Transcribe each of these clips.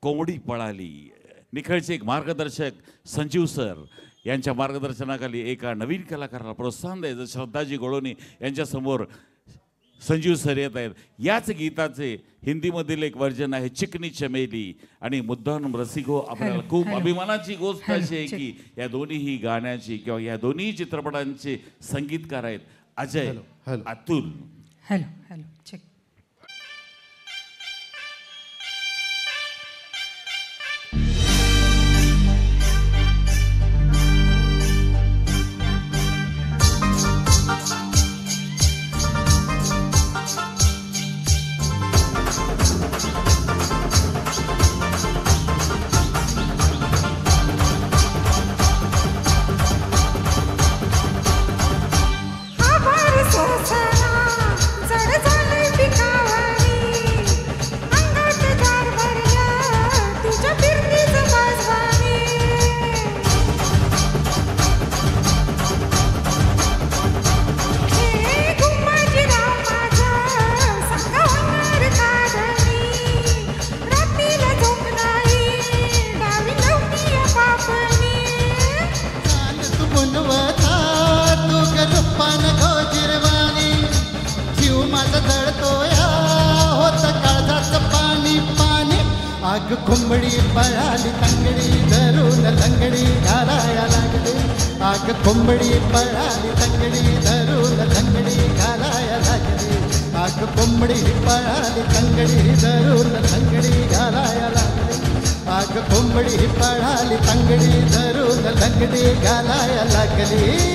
कोंबडी पळाली. निखळचे एक मार्गदर्शक संजीव सर यांच्या मार्गदर्शनाखाली एका नवीन कलाकाराला प्रोत्साहन द्यायचं श्रद्धाजी गोळोनी यांच्यासमोर संजीव सर येत आहेत. याच गीताचे हिंदीमधील एक व्हर्जन आहे चिकनी चमेली. आणि मुद्दाम रसिको आपल्याला खूप अभिमानाची गोष्ट अशी आहे की या दोन्हीही गाण्याची किंवा या दोन्ही चित्रपटांचे संगीतकार आहेत Ajay Atul. Hello hello check. आग कोंबडी पळाली तंगडी धरून लंगडी घालाया लागली. आग कोंबडी पळाली तंगडी धरून लंगडी घालाया लागली. आग कोंबडी पळाली तंगडी धरून लंगडी घालाया लागली. आग कोंबडी पळाली तंगडी धरून लंगडी घालाया लागली.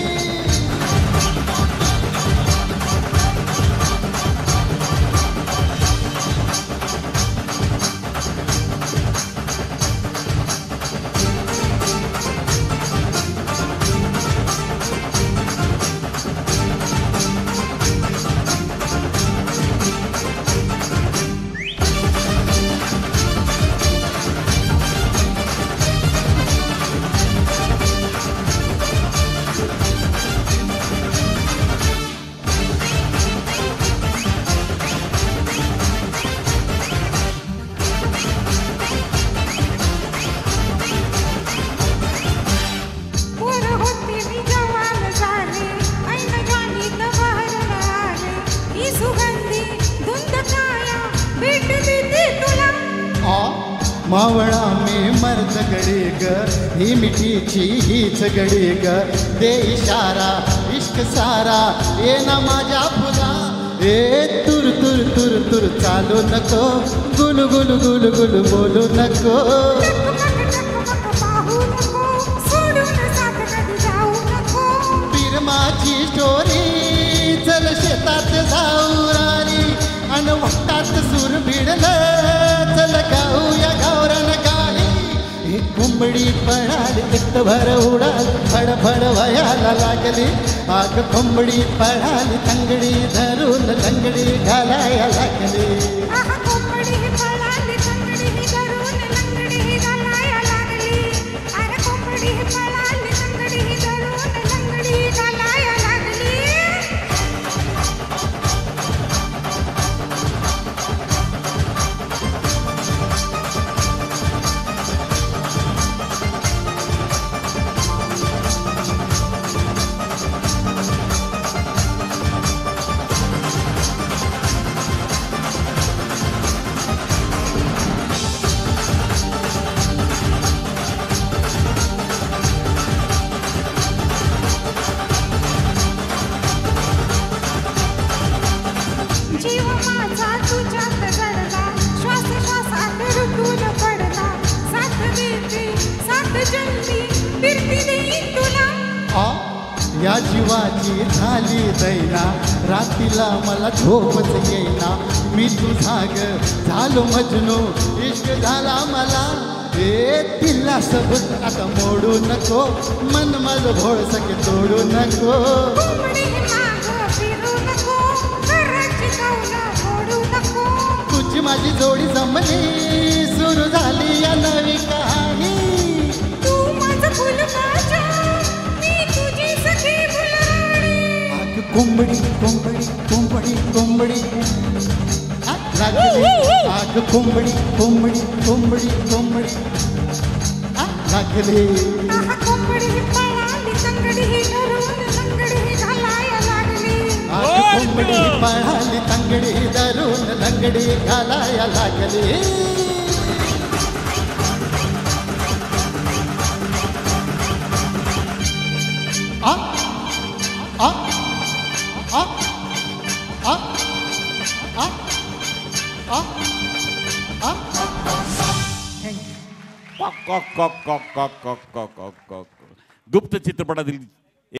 मावळा मी मर्द गडी ग ही मिठीची हीच गडी ग. दे इशारा इश्क सारा ये ना माझ्या फुला. ए तुर तुर तुर तुर चालू नको गुलू गुलू गुलू गुलू बोलू नको. बिरमाची स्टोरी चल शेतात जाऊ राणी अन वाटात सूर भिडलं चल गाऊया गावरान गाणी. एक कोंबडी पळाली तिक्त भर उडाल फडफड वयाला लागली. आग कोंबडी पळाली तंगडी धरून लंगडी घालाया लागली. या जीवाची झाली दैना रात्रीला मला झोपच येईना. मी तुझा ग झालो मजनू इश्क झाला मला. ए तिला सबूत आता मोडू नको मन माझं भोळ सके तोडू नको. तुझी माझी जोडी जमली सुरू झाली या नवी कहाणी. कोंबडी कोंबडी कोंबडी कोंबडी लागली. आग अग कोंबडी कोंबडी कोंबडी कोंबडी आ, लागली आहा, कोंबडी पळाली तंगडी धरून लंगडी घालाया लागली. अग कोंबडी पळाली तंगडी धरून लंगडी घालाया लागली. आ आ आ आ आ आ आ थँक्यू. कॉक कॉक कॉक कॉक कॉक कॉक कॉक कॉक कॉक. गुप्त चित्रपटातील